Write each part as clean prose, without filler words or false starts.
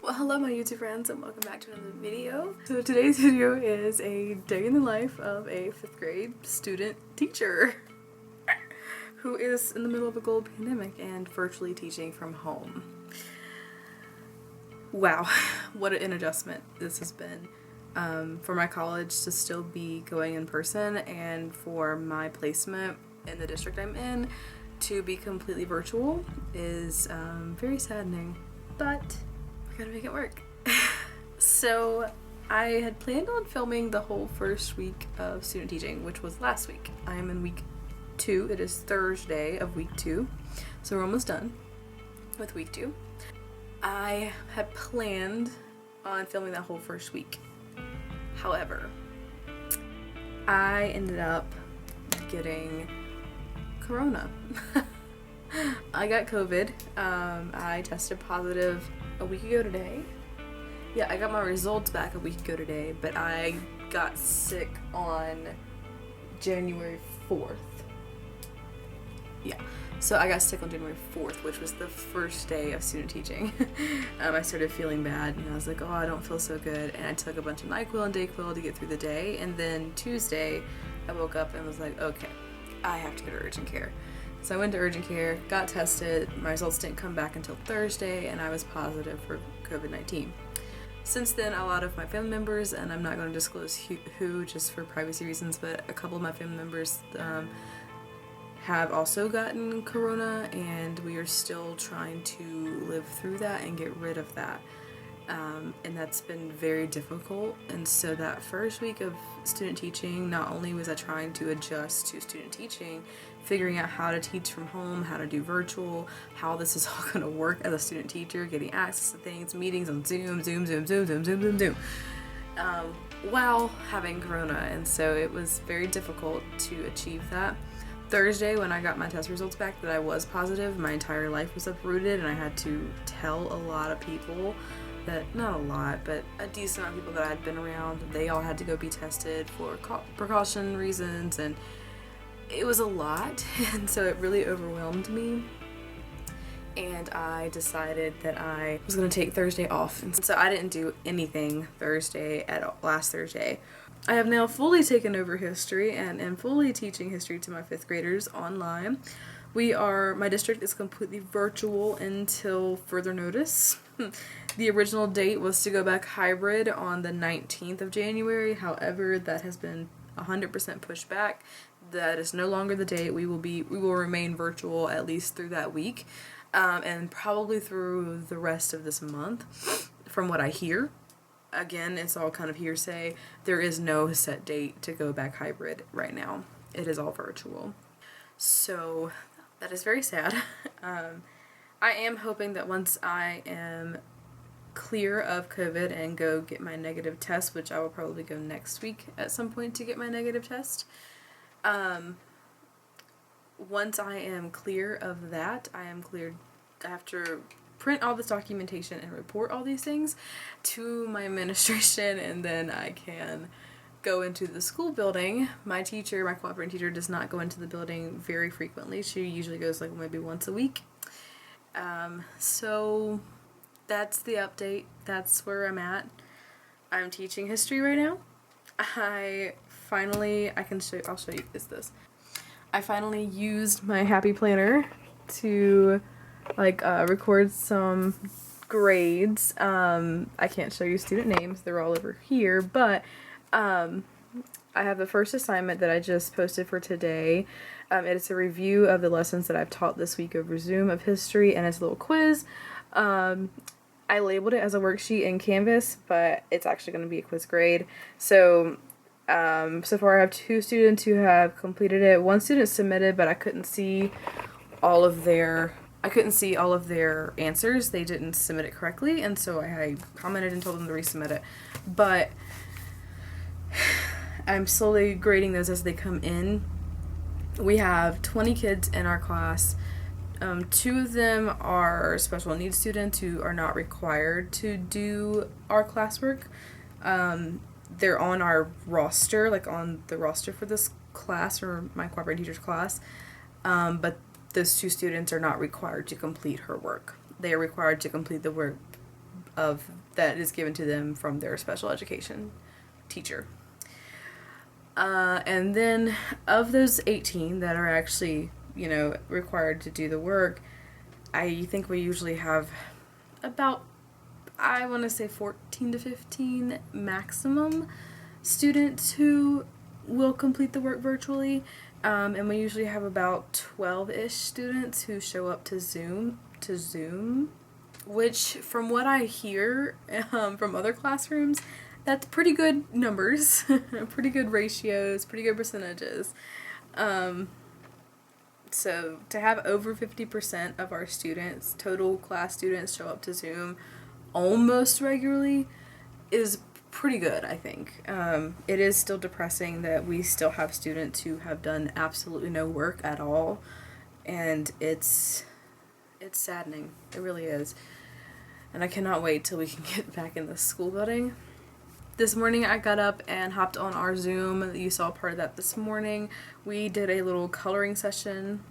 Hello my YouTube friends and welcome back to another video. So today's video is a day in the life of a 5th grade student teacher who is in the middle of a global pandemic and virtually teaching from home. Wow, what an adjustment this has been for my college to still be going in person and for my placement in the district I'm in to be completely virtual is very saddening, but gotta make it work. So I had planned on filming the whole first week of student teaching, which was last week. I am in week 2. It is Thursday of week 2, so we're almost done with week 2. I had planned on filming that whole first week. However, I ended up getting corona. I got COVID. I tested positive a week ago today. Yeah, I got my results back a week ago today, but I got sick on January 4th. Yeah, so I got sick on January 4th, which was the first day of student teaching. I started feeling bad and I was like, oh, I don't feel so good. And I took a bunch of NyQuil and DayQuil to get through the day. And then Tuesday, I woke up and was like, okay, I have to go to urgent care. So I went to urgent care, got tested, my results didn't come back until Thursday, and I was positive for COVID-19. Since then, a lot of my family members, and I'm not going to disclose who just for privacy reasons, but a couple of my family members have also gotten corona, and we are still trying to live through that and get rid of that. And that's been very difficult. And so that first week of student teaching, not only was I trying to adjust to student teaching, figuring out how to teach from home, how to do virtual, how this is all going to work as a student teacher, getting access to things, meetings on Zoom, while having corona. And so it was very difficult to achieve that. Thursday, when I got my test results back that I was positive, my entire life was uprooted and I had to tell a lot of people that, not a lot, but a decent amount of people that I'd been around, they all had to go be tested for precaution reasons, and it was a lot, and so it really overwhelmed me. And I decided that I was going to take Thursday off, and so I didn't do anything Thursday last Thursday. I have now fully taken over history and am fully teaching history to my 5th graders online. My district is completely virtual until further notice. The original date was to go back hybrid on the 19th of January. However, that has been 100% pushed back. That is no longer the date. We will remain virtual at least through that week, and probably through the rest of this month, from what I hear. Again, it's all kind of hearsay. There is no set date to go back hybrid right now. It is all virtual. So that is very sad. I am hoping that once I am clear of COVID and go get my negative test, which I will probably go next week at some point to get my negative test. Once I am clear of that, I have to print all this documentation and report all these things to my administration, and then I can go into the school building. My cooperating teacher does not go into the building very frequently. She usually goes like maybe once a week. So that's the update. That's where I'm at. I'm teaching history right now. I'll show you this. I finally used my Happy Planner to like record some grades. I can't show you student names, they're all over here, but I have the first assignment that I just posted for today. It's a review of the lessons that I've taught this week over Zoom of history, and it's a little quiz. I labeled it as a worksheet in Canvas, but it's actually going to be a quiz grade. So so far I have 2 students who have completed it. 1 student submitted, but I couldn't see all of their answers. They didn't submit it correctly, and so I commented and told them to resubmit it. But I'm slowly grading those as they come in. We have 20 kids in our class. 2 of them are special needs students who are not required to do our classwork. They're on our roster, like on the roster for this class, or my cooperating teacher's class, but those 2 students are not required to complete her work. They are required to complete the work that is given to them from their special education teacher. And then of those 18 that are actually, required to do the work, I think we usually have about, I want to say 14 to 15 maximum students who will complete the work virtually. And we usually have about 12-ish students who show up to Zoom, which from what I hear from other classrooms, that's pretty good numbers, pretty good ratios, pretty good percentages. So to have over 50% of our students, total class students, show up to Zoom almost regularly is pretty good, I think. It is still depressing that we still have students who have done absolutely no work at all, and it's saddening. It really is. And I cannot wait till we can get back in the school building. This morning I got up and hopped on our Zoom. You saw part of that this morning. We did a little coloring session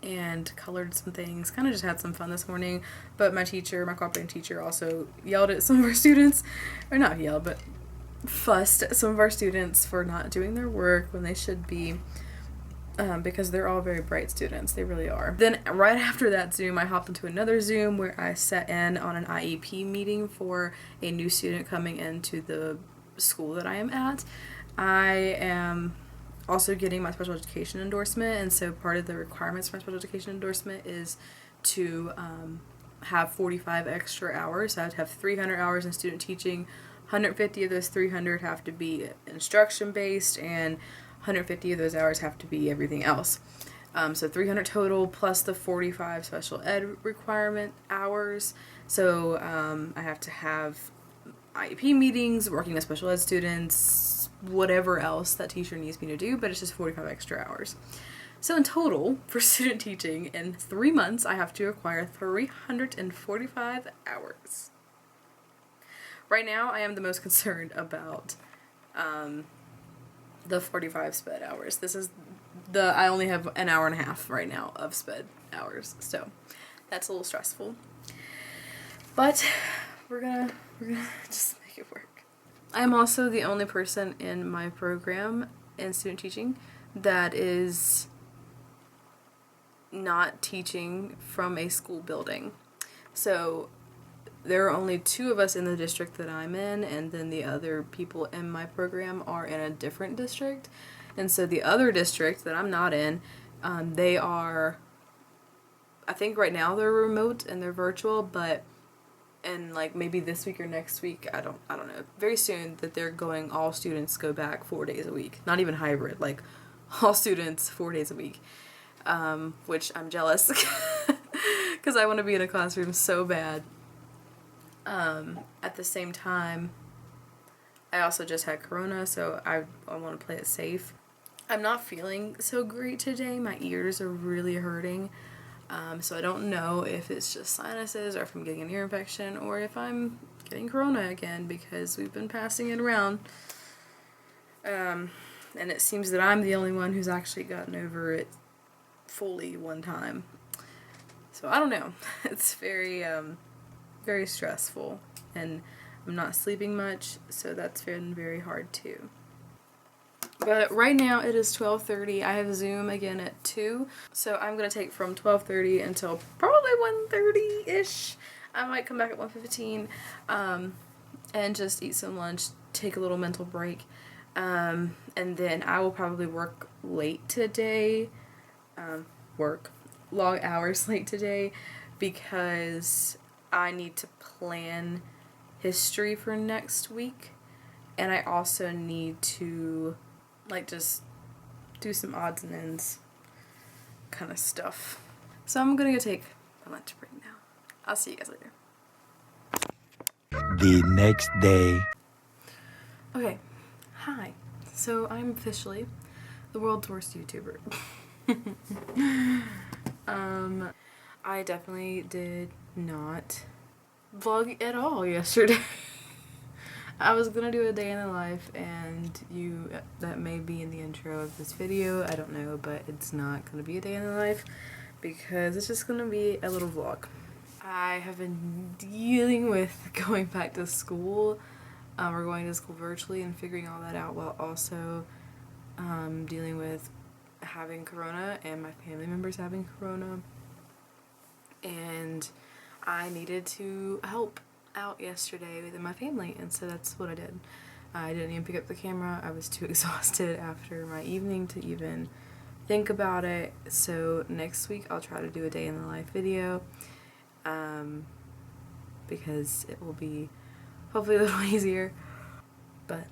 and colored some things. Kind of just had some fun this morning. But my cooperating teacher also yelled at some of our students. Or not yelled, but fussed at some of our students for not doing their work when they should be. Because they're all very bright students. They really are. Then right after that Zoom, I hopped into another Zoom where I sat in on an IEP meeting for a new student coming into the school that I am at. I am also getting my special education endorsement, and so part of the requirements for my special education endorsement is to have 45 extra hours. So I have to have 300 hours in student teaching. 150 of those 300 have to be instruction based, and 150 of those hours have to be everything else. So 300 total plus the 45 special ed requirement hours. So I have to have IEP meetings, working with special ed students, whatever else that teacher needs me to do, but it's just 45 extra hours. So in total, for student teaching, in 3 months, I have to acquire 345 hours. Right now, I am the most concerned about the 45 sped hours. I only have an hour and a half right now of sped hours, so that's a little stressful. But we're gonna just make it work. I'm also the only person in my program in student teaching that is not teaching from a school building. So there are only 2 of us in the district that I'm in, and then the other people in my program are in a different district. And so the other district that I'm not in, they are, I think right now they're remote and they're virtual, but in like maybe this week or next week, I don't know, very soon that they're going, all students go back 4 days a week. Not even hybrid, like all students 4 days a week, which I'm jealous because I want to be in a classroom so bad. At the same time, I also just had corona, so I want to play it safe. I'm not feeling so great today. My ears are really hurting. So I don't know if it's just sinuses or if I'm getting an ear infection or if I'm getting corona again, because we've been passing it around. And it seems that I'm the only one who's actually gotten over it fully one time. So I don't know. It's very stressful, and I'm not sleeping much, so that's been very hard too. But right now it is 12:30. I have Zoom again at 2. So I'm going to take from 12:30 until probably 1:30-ish. I might come back at 1:15 and just eat some lunch, take a little mental break. And then I will probably work late today. Long hours late today because I need to plan history for next week. And I also need to like just do some odds and ends kind of stuff. So I'm gonna go take my lunch break now. I'll see you guys later. The next day. Okay, hi. So I'm officially the world's worst YouTuber. I definitely did not vlog at all yesterday. I was gonna do a day in the life, and that may be in the intro of this video, I don't know, but it's not gonna be a day in the life because it's just gonna be a little vlog. I have been dealing with going back to school, or going to school virtually and figuring all that out, while also dealing with having corona and my family members having corona, and I needed to help out yesterday with my family, and so that's what I did. I didn't even pick up the camera. I was too exhausted after my evening to even think about it. So next week I'll try to do a day in the life video, because it will be hopefully a little easier. But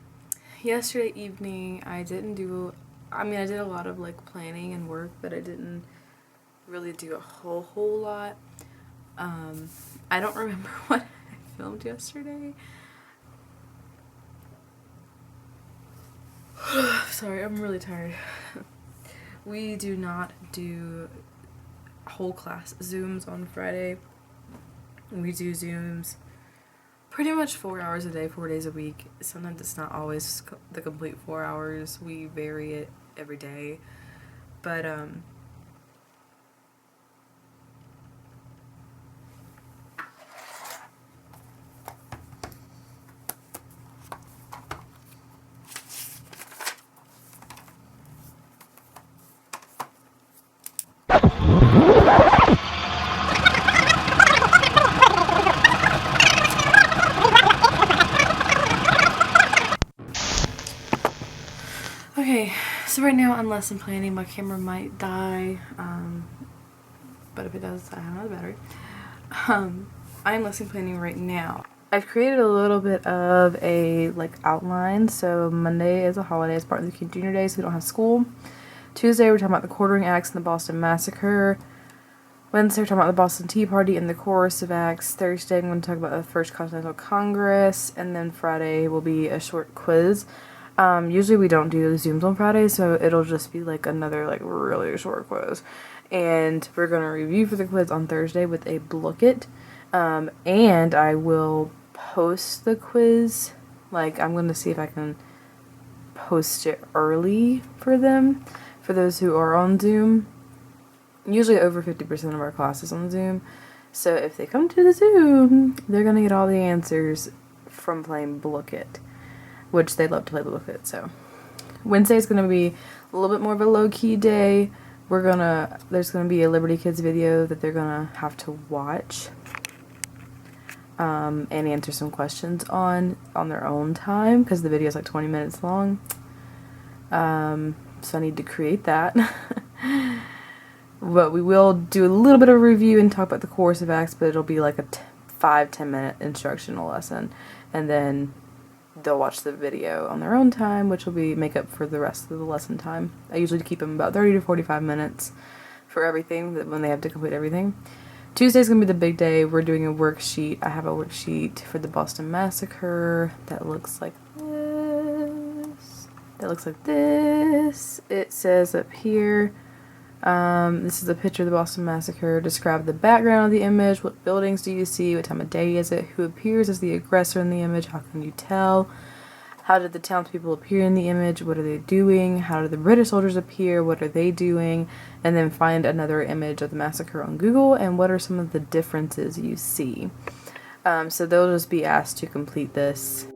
yesterday evening I did a lot of like planning and work, but I didn't really do a whole lot. I don't remember what I filmed yesterday. Sorry, I'm really tired. We do not do whole class Zooms on Friday. We do Zooms pretty much 4 hours a day, 4 days a week. Sometimes it's not always the complete 4 hours. We vary it every day. But, okay, so right now I'm lesson planning. My camera might die, but if it does, I have another battery. I'm lesson planning right now. I've created a little bit of a outline. So Monday is a holiday, it's Martin Luther King Jr. Day, so we don't have school. Tuesday we're talking about the quartering acts and the Boston Massacre. Wednesday we're talking about the Boston Tea Party and the coercive acts. Thursday I'm going to talk about the First Continental Congress, and then Friday will be a short quiz. Usually we don't do the Zooms on Friday, so it'll just be another really short quiz. And we're going to review for the quiz on Thursday with a Blook-It. And I will post the quiz. I'm going to see if I can post it early for them, for those who are on Zoom. Usually over 50% of our class is on Zoom. So if they come to the Zoom, they're going to get all the answers from playing Blook-It, which they love to play Blook-It. So Wednesday is going to be a little bit more of a low-key day. There's going to be a Liberty Kids video that they're going to have to watch and answer some questions on their own time, because the video is 20 minutes long. So I need to create that. But we will do a little bit of a review and talk about the coercive acts, but it'll be a 5-10 minute instructional lesson, and then they'll watch the video on their own time, which will make up for the rest of the lesson time. I usually keep them about 30 to 45 minutes for everything, when they have to complete everything. Tuesday's going to be the big day. We're doing a worksheet. I have a worksheet for the Boston Massacre that looks like this. It says up here, this is a picture of the Boston Massacre. Describe the background of the image. What buildings do you see? What time of day is it? Who appears as the aggressor in the image? How can you tell? How did the townspeople appear in the image? What are they doing? How did the British soldiers appear? What are they doing? And then find another image of the massacre on Google, and what are some of the differences you see? So they'll just be asked to complete this.